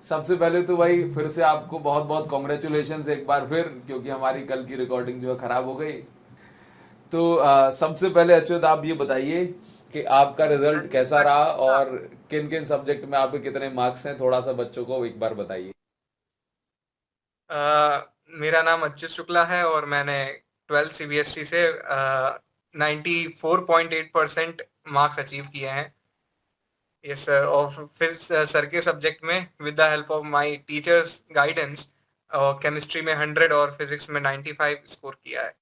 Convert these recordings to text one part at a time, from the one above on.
सबसे पहले तो भाई फिर से आपको बहुत बहुत कॉन्ग्रेचुलेशन एक बार फिर, क्योंकि हमारी कल की रिकॉर्डिंग जो है खराब हो गई। तो सबसे पहले अच्युत आप ये बताइए कि आपका रिजल्ट कैसा रहा और किन किन सब्जेक्ट में आपके कितने मार्क्स हैं, थोड़ा सा बच्चों को एक बार बताइए। मेरा नाम अच्युत शुक्ला है और मैंने 12 सीबीएसई से 94.8% मार्क्स अचीव किए हैं। Yes sir. और फिर सर के सब्जेक्ट में with the help of my teachers guidance chemistry में 100 और फिजिक्स में 95 स्कोर किया है।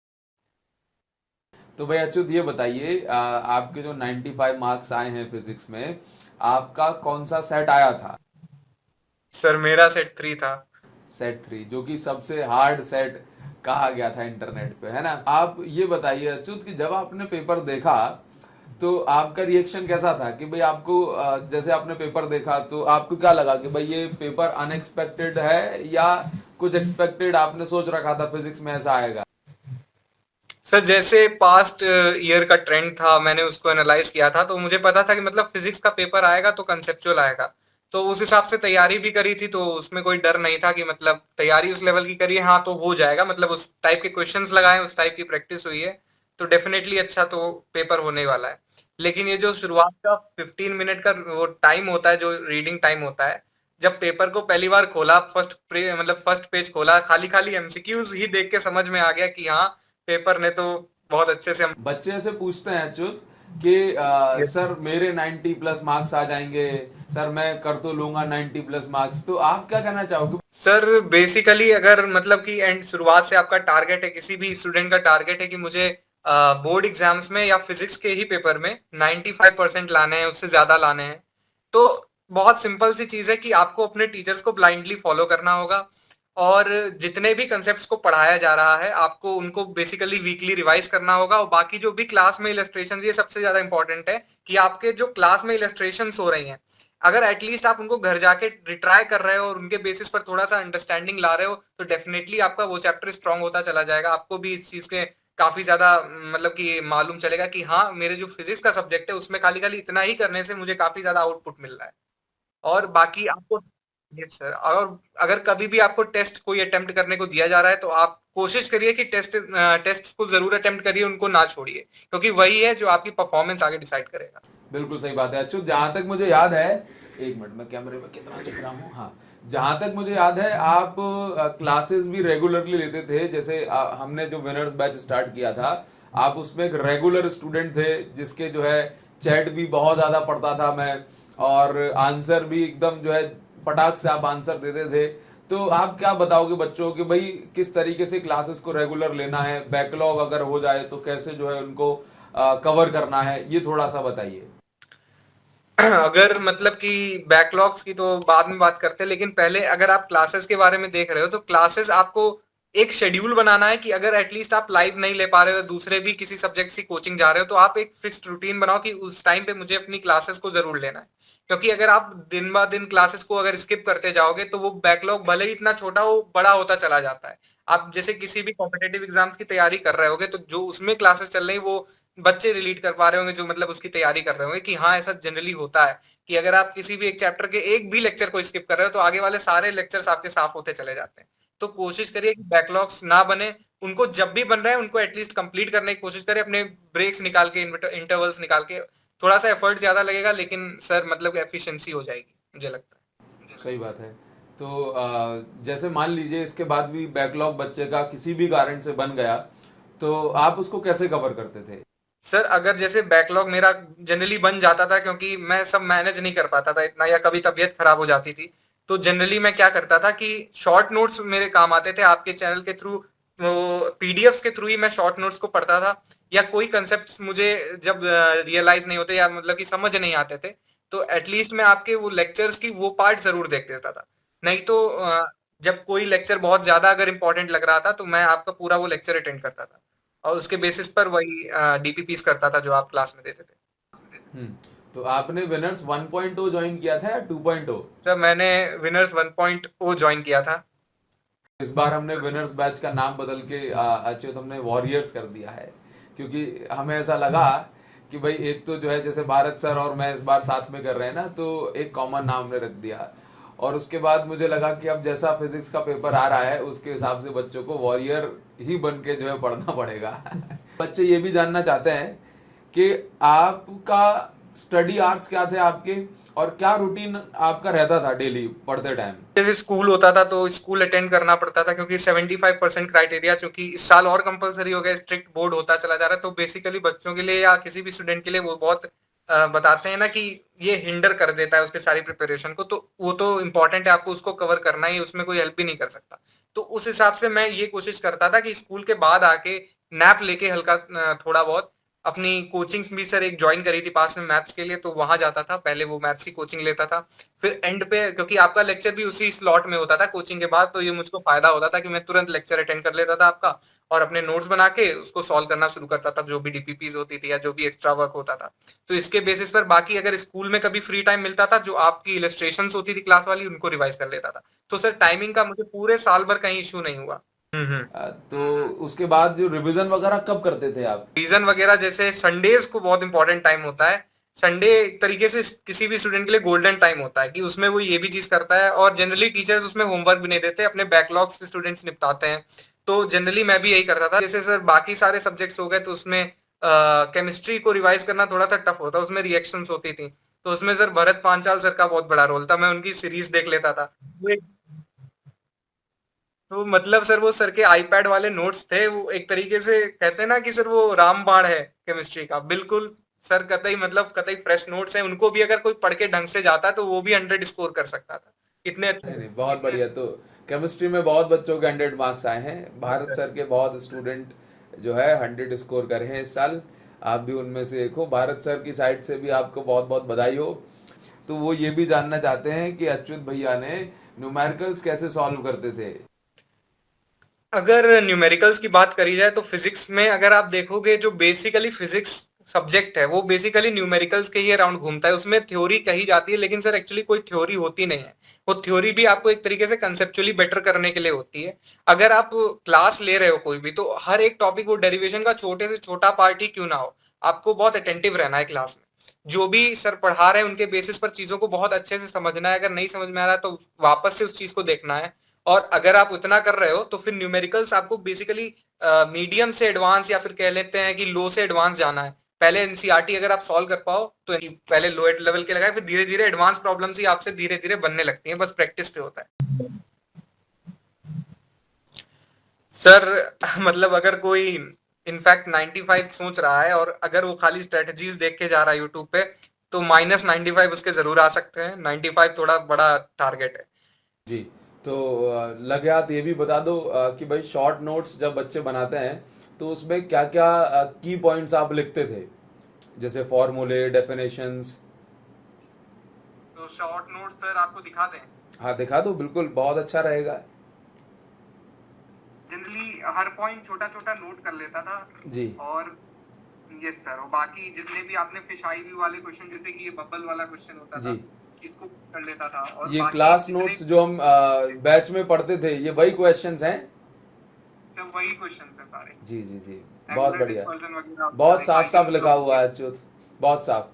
तो भाई अच्युत ये बताइए, आपके जो 95 मार्क्स आए हैं फिजिक्स में, आपका कौन सा सेट आया था? सर मेरा सेट 3 था। सेट 3, जो कि सबसे हार्ड सेट कहा गया था इंटरनेट पे, है ना? आप ये बताइए अच्युत कि जब आपने पेपर देखा तो आपका रिएक्शन कैसा था कि भाई आपको जैसे आपने पेपर देखा तो आपको क्या लगा कि भाई ये पेपर अनएक्सपेक्टेड है, या कुछ एक्सपेक्टेड आपने सोच रखा था फिजिक्स में ऐसा आएगा? सर जैसे पास्ट ईयर का ट्रेंड था, मैंने उसको एनालाइज किया था, तो मुझे पता था कि मतलब फिजिक्स का पेपर आएगा तो कंसेप्चुअल आएगा। तो उस हिसाब से तैयारी भी करी थी, तो उसमें कोई डर नहीं था कि मतलब तैयारी उस लेवल की करी है, हाँ तो हो जाएगा, मतलब उस टाइप के क्वेश्चंस लगाए, उस टाइप की प्रैक्टिस हुई है, तो डेफिनेटली अच्छा तो पेपर होने वाला है। लेकिन ये जो शुरुआत का 15 मिनट का वो टाइम होता है, जो रीडिंग टाइम होता है, जब पेपर को पहली बार खोला, मतलब फर्स्ट पेज खोला, खाली खाली एमसीक्यूज ही देख के समझ में आ गया कि हाँ, पेपर ने तो बहुत अच्छे से हम। बच्चे ऐसे पूछते हैं अच्युत कि सर मेरे 90 प्लस मार्क्स आ जाएंगे, सर मैं कर तो लूंगा 90 प्लस मार्क्स, तो आप क्या कहना चाहोगे? सर बेसिकली अगर मतलब कि एंड शुरुआत से आपका टारगेट है, किसी भी स्टूडेंट का टारगेट है कि मुझे बोर्ड एग्जाम्स में या फिजिक्स के ही पेपर में 95% लाने हैं, उससे ज्यादा लाने हैं, तो बहुत सिंपल सी चीज है कि आपको अपने टीचर्स को ब्लाइंडली फॉलो करना होगा। और जितने भी कंसेप्ट्स को पढ़ाया जा रहा है, आपको उनको बेसिकली वीकली रिवाइज करना होगा। और बाकी जो भी क्लास में इलस्ट्रेशन, ये सबसे ज्यादा इंपॉर्टेंट है कि आपके जो क्लास में इलस्ट्रेशन हो रही हैं, अगर एटलीस्ट आप उनको घर जाके रिट्राई कर रहे हो और उनके बेसिस पर थोड़ा सा अंडरस्टैंडिंग ला रहे हो, तो डेफिनेटली आपका वो चैप्टर स्ट्रांग होता चला जाएगा। आपको भी इस चीज के काफी ज्यादा मतलब कि मालूम चलेगा कि हाँ, मेरे जो फिजिक्स का सब्जेक्ट है उसमें खाली खाली इतना ही करने से मुझे काफी ज्यादा आउटपुट मिल रहा है। और बाकी आपको, यस सर, और अगर कभी भी आपको टेस्ट कोई अटेम्प्ट करने को दिया जा रहा है, तो आप कोशिश करिए कि टेस्ट को जरूर अटेम्प्ट करिए, उनको ना छोड़िए, क्योंकि वही है जो आपकी परफॉर्मेंस आगे डिसाइड करेगा। बिल्कुल सही बात है अच्युत। जहां तक मुझे याद है, एक मिनट में कैमरे में कितना दिख रहा हूँ, हाँ, जहां तक मुझे याद है आप क्लासेस भी रेगुलरली लेते थे। जैसे हमने जो विनर्स बैच स्टार्ट किया था, आप उसमें एक रेगुलर स्टूडेंट थे, जिसके जो है चैट भी बहुत ज्यादा पढ़ता था मैं, और आंसर भी एकदम जो है पटाख से आप आंसर देते थे। तो आप क्या बताओगे बच्चों कि भाई किस तरीके से क्लासेस को रेगुलर लेना है, बैकलॉग अगर हो जाए तो कैसे जो है उनको कवर करना है, ये थोड़ा सा बताइए। अगर मतलब कि बैकलॉग्स की तो बाद में बात करते हैं, लेकिन पहले अगर आप क्लासेस के बारे में देख रहे हो, तो क्लासेस आपको एक शेड्यूल बनाना है कि अगर एटलीस्ट आप लाइव नहीं ले पा रहे हो, दूसरे भी किसी सब्जेक्ट की कोचिंग जा रहे हो, तो आप एक फिक्स्ड रूटीन बनाओ कि उस टाइम पे मुझे अपनी क्लासेस को जरूर लेना है। क्योंकि अगर आप दिन ब दिन क्लासेस को अगर स्किप करते जाओगे, तो वो बैकलॉग भले ही इतना छोटा हो, बड़ा होता चला जाता है। आप जैसे किसी भी कॉम्पिटेटिव एग्जाम्स की तैयारी कर रहे होगे, तो जो उसमें क्लासेस चल रही वो बच्चे रिलीट कर पा रहे होंगे, जो मतलब उसकी तैयारी कर रहे होंगे, कि हाँ ऐसा जनरली होता है कि अगर आप किसी भी एक चैप्टर के एक भी लेक्चर को स्किप कर रहे हो, तो आगे वाले सारे लेक्चर्स आपके साफ होते चले जाते हैं। तो कोशिश करिए कि बैकलॉग्स ना बने, उनको जब भी बन रहे हैं उनको एटलीस्ट कंप्लीट करने की कोशिश करें, अपने ब्रेक्स निकाल के, इंटरवल्स निकाल के। थोड़ा सा एफर्ट ज्यादा लगेगा, लेकिन सर मतलब एफिशिएंसी हो जाएगी, मुझे लगता है। सही बात है। तो जैसे मान लीजिए इसके बाद भी बैकलॉग बच्चे का किसी भी कारण से बन गया, तो आप उसको कैसे कवर करते थे? सर अगर जैसे बैकलॉग मेरा जनरली बन जाता था, क्योंकि मैं सब मैनेज नहीं कर पाता था इतना, या कभी तबीयत खराब हो जाती थी, तो जनरली मैं क्या करता था कि शॉर्ट नोट्स मेरे काम आते थे आपके चैनल के थ्रू। वो पीडीएफ्स के थ्रू ही मैं शॉर्ट नोट्स को पढ़ता था, या कोई कंसेप्ट मुझे जब रियलाइज नहीं होते या मतलब कि समझ नहीं आते थे, तो एटलीस्ट मैं आपके वो लेक्चर्स की वो पार्ट जरूर देख देता था। नहीं तो जब कोई लेक्चर बहुत ज्यादा अगर इंपॉर्टेंट लग रहा था, तो मैं आपका पूरा वो लेक्चर अटेंड करता था, और उसके बेसिस पर वही डीपीपीस करता था जो आप क्लास में देते थे। हम्म। तो आपने विनर्स 1.0 ज्वाइन किया था या 2.0? सर मैंने विनर्स 1.0 ज्वाइन किया था। इस बार हमने विनर्स बैच का नाम बदल के अच्युत हमने वॉरियर्स कर दिया है, क्योंकि हमें ऐसा लगा कि भाई एक तो जो है जैसे भारत सर और मैं इस बार साथ में कर रहे हैं ना, तो एक कॉमन नाम हमने रख दिया। और उसके बाद मुझे लगा कि अब जैसा फिजिक्स का पेपर आ रहा है उसके हिसाब से बच्चों को वॉरियर ही बन के जो है पढ़ना पड़ेगा। बच्चे ये भी जानना चाहते हैं कि आपका स्टडी आवर्स क्या थे आपके, और क्या रूटीन आपका रहता था डेली पढ़ते टाइम। जैसे स्कूल होता था तो स्कूल अटेंड करना पड़ता था, क्योंकि 75% क्राइटेरिया, चूंकि इस साल और कंपलसरी हो गया, स्ट्रिक्ट बोर्ड होता चला जा रहा है, तो बेसिकली बच्चों के लिए या किसी भी स्टूडेंट के लिए वो बहुत बताते हैं ना कि ये हिंडर कर देता है उसके सारी प्रिपरेशन को, तो वो तो इम्पोर्टेंट है, आपको उसको कवर करना ही, उसमें कोई हेल्प भी नहीं कर सकता। तो उस हिसाब से मैं ये कोशिश करता था कि स्कूल के बाद आके नैप लेके हल्का थोड़ा बहुत अपनी कोचिंग्स भी सर एक ज्वाइन करी थी पास में मैथ्स के लिए, तो वहां जाता था, पहले वो मैथ्स की कोचिंग लेता था, फिर एंड पे क्योंकि आपका लेक्चर भी उसी स्लॉट में होता था कोचिंग के बाद, तो ये मुझको फायदा होता था कि मैं तुरंत लेक्चर अटेंड कर लेता था आपका, और अपने नोट्स बना के उसको सॉल्व करना शुरू करता था, जो भी डीपीपीज होती थी या जो भी एक्स्ट्रा वर्क होता था। तो इसके बेसिस पर बाकी अगर स्कूल में कभी फ्री टाइम मिलता था, जो आपकी इलस्ट्रेशन होती थी क्लास वाली, उनको रिवाइज कर लेता था। तो सर टाइमिंग का मुझे पूरे साल भर कहीं इशू नहीं हुआ। तो उसके बाद जो रिवीजन वगैरह कब करते थे आप। रीजन वगैरह जैसे संडेज को बहुत इंपॉर्टेंट टाइम होता है। संडे एक तरीके से किसी भी स्टूडेंट के लिए गोल्डन टाइम होता है कि उसमें वो ये भी चीज करता है, और जनरली टीचर्स उसमें होमवर्क भी नहीं देते, अपने बैकलॉग्स से स्टूडेंट्स निपटाते हैं। तो जनरली मैं भी यही करता था। जैसे सर बाकी सारे सब्जेक्ट्स हो गए, तो उसमें केमिस्ट्री को रिवाइज करना थोड़ा सा टफ होता है, उसमें रिएक्शंस होती थी, तो उसमें सर भरत पांचाल सर का बहुत बड़ा रोल था, मैं उनकी सीरीज देख लेता था। तो मतलब सर वो सर के आईपैड वाले नोट्स थे, वो एक तरीके से कहते हैं ना कि सर वो रामबाण है केमिस्ट्री का, बिल्कुल सर कतई मतलब कतई फ्रेश नोट्स हैं, उनको भी अगर कोई पढ़ के ढंग से जाता है तो वो भी 100 स्कोर कर सकता था, इतने नहीं अच्छे। नहीं, बहुत बढ़िया। तो केमिस्ट्री में बहुत बच्चों के 100 मार्क्स आए हैं, भारत सर के बहुत स्टूडेंट जो है 100 स्कोर करे हैं इस साल, आप भी उनमें से एक हो। भारत सर की साइड से भी आपको बहुत बहुत बधाई हो। तो वो ये भी जानना चाहते हैं कि अच्युत भैया ने न्यूमेरिकल्स कैसे सॉल्व करते थे। अगर न्यूमेरिकल्स की बात करी जाए तो फिजिक्स में अगर आप देखोगे, जो बेसिकली फिजिक्स सब्जेक्ट है वो बेसिकली न्यूमेरिकल्स के ही अराउंड घूमता है। उसमें थ्योरी कही जाती है, लेकिन सर एक्चुअली कोई थ्योरी होती नहीं है। वो थ्योरी भी आपको एक तरीके से कंसेप्चुअली बेटर करने के लिए होती है। अगर आप क्लास ले रहे हो कोई भी, तो हर एक टॉपिक, वो डेरिवेशन का छोटे से छोटा पार्ट ही क्यों ना हो, आपको बहुत अटेंटिव रहना है क्लास में। जो भी सर पढ़ा रहे हैं उनके बेसिस पर चीजों को बहुत अच्छे से समझना है। अगर नहीं समझ में आ रहा है तो वापस से उस चीज को देखना है। और अगर आप उतना कर रहे हो तो फिर न्यूमेरिकल्स आपको बेसिकली मीडियम से एडवांस, या फिर कह लेते हैं कि लो से एडवांस जाना है। पहले एनसीईआरटी अगर आप सॉल्व कर पाओ तो पहले लो लेवल के लगाए, फिर धीरे धीरे एडवांस प्रॉब्लम्स ही आपसे धीरे धीरे बनने लगती हैं, बस प्रैक्टिस पे होता है सर। मतलब अगर कोई इनफैक्ट 95 सोच रहा है और अगर वो खाली स्ट्रेटजीज देख के जा रहा है यूट्यूब पे, तो -95 उसके जरूर आ सकते हैं। 95 थोड़ा बड़ा टारगेट है जी। तो लगे हाथ ये भी बता दो कि भाई शॉर्ट नोट्स जब बच्चे बनाते हैं तो उसमें क्या क्या की पॉइंट्स आप लिखते थे, जैसे फॉर्मूले, डेफिनेशंस। तो शॉर्ट नोट सर आपको दिखा दें। हाँ दिखा दो, बिल्कुल बहुत अच्छा रहेगा। जनरली हर पॉइंट छोटा छोटा नोट कर लेता था। जी और यस सर, और बाकी जितने भी आपने फिश आई व्यू वाले क्वेश्चन, जैसे कि ये बबल वाला क्वेश्चन होता था, जी। इसको कर लेता था। और ये बाकी क्लास जितने नोट्स जो हम बैच में पढ़ते थे, ये वही क्वेश्चंस हैं। सब वही क्वेश्चन है सारे। जी जी जी, बहुत एंगुलर बढ़िया, डिस्पर्जन वगैरह, बहुत साफ साफ आइगन्स लिखा हुआ है अच्युत, बहुत साफ।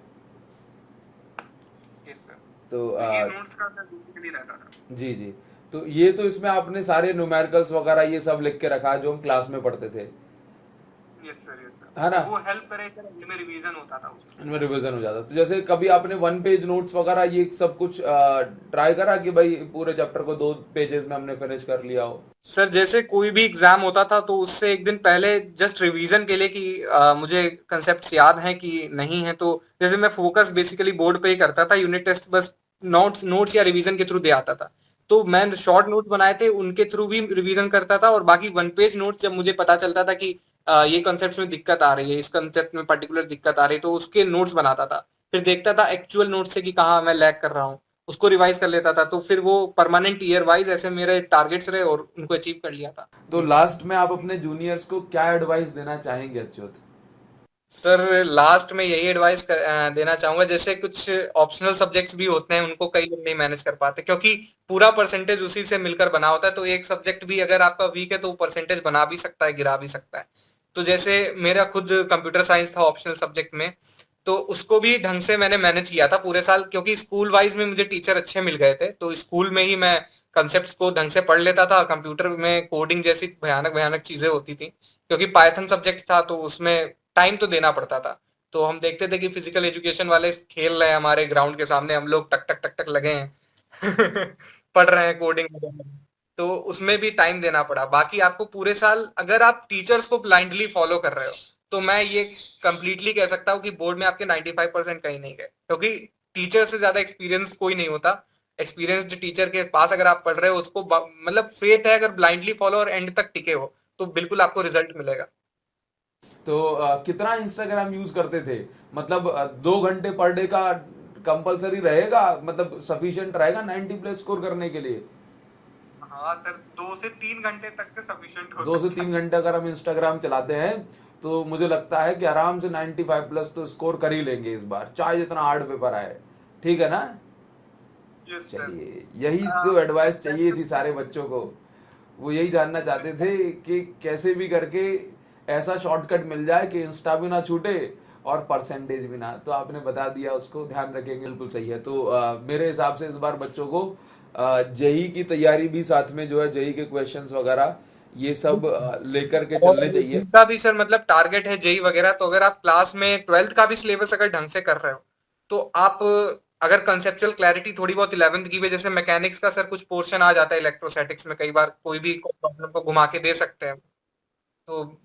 Yes sir. तो तो ये नोट्स का सर बेसिकली रहता था। जी जी। तो ये तो इसमें आपने सारे न्यूमेरिकल्स वगैरह ये सब लिख के रखा है जो हम क्लास में पढ़ते थे, यस सर, यस सर। है ना। वो हेल्प करे सर, इनमें रिवीजन होता था उसमें। इनमें रिवीजन हो जाता। तो जैसे कभी आपने 1 पेज नोट्स वगैरह ये सब कुछ ट्राई करा कि भाई पूरे चैप्टर को 2 पेजेस में हमने फिनिश कर लिया हो। सर जैसे कोई भी एग्जाम होता था तो उससे एक दिन पहले जस्ट रिवीजन के लिए कि मुझे कंसेप्ट्स याद हैं कि नहीं है, तो जैसे मैं फोकस बेसिकली बोर्ड पे ही करता था। यूनिट टेस्ट बस नोट्स या रिवीजन के थ्रू दे आता था, तो मैं शॉर्ट नोट बनाए थे उनके थ्रू भी रिवीजन करता था। और बाकी 1 पेज नोट जब मुझे पता चलता था कि ये कंसेप्ट में दिक्कत आ रही है, इस कंसेप्ट में पर्टिकुलर दिक्कत आ रही है, तो उसके नोट्स बनाता था। फिर देखता था एक्चुअल नोट से कि कहाँ मैं लैग कर रहा हूँ, उसको रिवाइज कर लेता था। तो फिर वो परमानेंट ईयर वाइज ऐसे मेरे टारगेट्स रहे और उनको अचीव कर लिया था। तो लास्ट में आप अपने जूनियर्स को क्या एडवाइस देना चाहेंगे अच्युत। सर लास्ट में यही एडवाइस देना चाहूंगा, जैसे कुछ ऑप्शनल सब्जेक्ट्स भी होते हैं, उनको कई लोग नहीं मैनेज कर पाते, क्योंकि पूरा परसेंटेज उसी से मिलकर बना होता है। तो एक सब्जेक्ट भी अगर आपका वीक है तो परसेंटेज बना भी सकता है, गिरा भी सकता है। तो जैसे मेरा खुद कंप्यूटर साइंस था ऑप्शनल सब्जेक्ट में, तो उसको भी ढंग से मैंने मैनेज किया था पूरे साल, क्योंकि स्कूल वाइज में मुझे टीचर अच्छे मिल गए थे, तो स्कूल में ही मैं कंसेप्ट को ढंग से पढ़ लेता था। कंप्यूटर में कोडिंग जैसी भयानक भयानक चीजें होती थी, क्योंकि पाइथन सब्जेक्ट था, तो उसमें टाइम तो देना पड़ता था। तो हम देखते थे कि फिजिकल एजुकेशन वाले खेल रहे हैं हमारे ग्राउंड के सामने, हम लोग टक टक टक टक लगे हैं पढ़ रहे हैं कोडिंग। तो उसमें भी टाइम देना पड़ा। बाकी आपको पूरे साल अगर आप टीचर्स को ब्लाइंडली फॉलो कर रहे हो, तो मैं ये कंप्लीटली कह सकता हूँ कि बोर्ड में आपके 95% कहीं नहीं गए, क्योंकि टीचर से ज्यादा एक्सपीरियंस कोई नहीं होता। एक्सपीरियंस्ड टीचर के पास अगर आप पढ़ रहे हो, उसको मतलब फेथ है, अगर ब्लाइंडली फॉलो और एंड तक टिके हो, तो बिल्कुल आपको रिजल्ट मिलेगा। तो कितना इंस्टाग्राम यूज करते थे? मतलब 2 घंटे पर डे का कंपलसरी रहेगा, मतलब सफिशिएंट रहेगा 90 प्लस स्कोर करने के लिए? हाँ सर, 2 से 3 घंटे तक का सफिशिएंट हो दो से सकता तीन है। घंटे अगर हम इंस्टाग्राम चलाते हैं तो मुझे लगता है कि आराम से 95 प्लस तो स्कोर कर ही लेंगे इस बार, चाहे जितना हार्ड पेपर आए। ठीक है ना? Yes sir. चलिए, यही तो एडवाइस चाहिए थी सारे बच्चों को। वो यही जानना चाहते थे कि कैसे भी करके ऐसा शॉर्टकट मिल जाए कि इंस्टा भी ना छूटे और परसेंटेज भी ना। तो आपने बता दिया, उसको ध्यान रखेंगे। बिल्कुल सही है। तो मेरे हिसाब से इस बार बच्चों को जेई की तैयारी भी साथ में जो है, जेई के क्वेश्चंस वगैरह ये सब लेकर के और चलने चाहिए। इनका भी सर मतलब टारगेट है जेई वगैरह, तो अगर आप क्लास में 12th का भी सिलेबस अगर ढंग से कर रहे हो, तो आप अगर कंसेप्चुअल क्लैरिटी थोड़ी बहुत 11th की भी, जैसे मैकेनिक्स का सर कुछ पोर्शन आ जाता है इलेक्ट्रोस्टैटिक्स में, कई बार कोई भी प्रॉब्लम को घुमा के दे सकते हैं।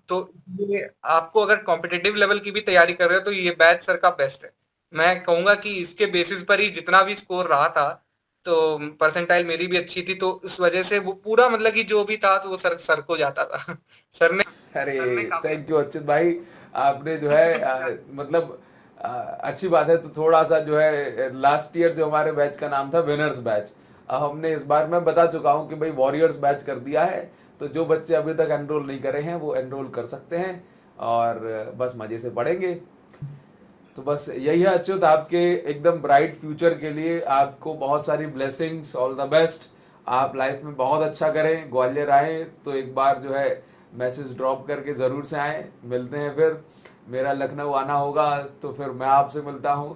तो ये आपको अगर कॉम्पिटिटिव लेवल की भी तैयारी कर रहे हो, तो ये बैच सर का बेस्ट है। मैं कहूंगा कि इसके बेसिस पर ही जितना भी स्कोर रहा था, तो परसेंटाइल मेरी भी अच्छी थी, तो उस वजह से वो पूरा मतलब कि जो भी था, तो वो सर को जाता था सर ने अरे, सर ने काफी थैंक यू अच्युत भाई। आपने जो है मतलब अच्छी बात है। तो थोड़ा सा जो है, लास्ट ईयर जो हमारे बैच का नाम था विनर्स बैच, अब हमने इस बार मैं बता चुका हूँ कि भाई वॉरियर्स बैच कर दिया है। तो जो बच्चे अभी तक एनरोल नहीं करे हैं वो एनरोल कर सकते हैं, और बस मजे से पढ़ेंगे। तो बस यही है अच्युत, आपके एकदम ब्राइट फ्यूचर के लिए आपको बहुत सारी ब्लेसिंग्स, ऑल द बेस्ट। आप लाइफ में बहुत अच्छा करें। ग्वालियर आए तो एक बार जो है मैसेज ड्रॉप करके ज़रूर से आए, मिलते हैं फिर। मेरा लखनऊ आना होगा तो फिर मैं आपसे मिलता हूँ।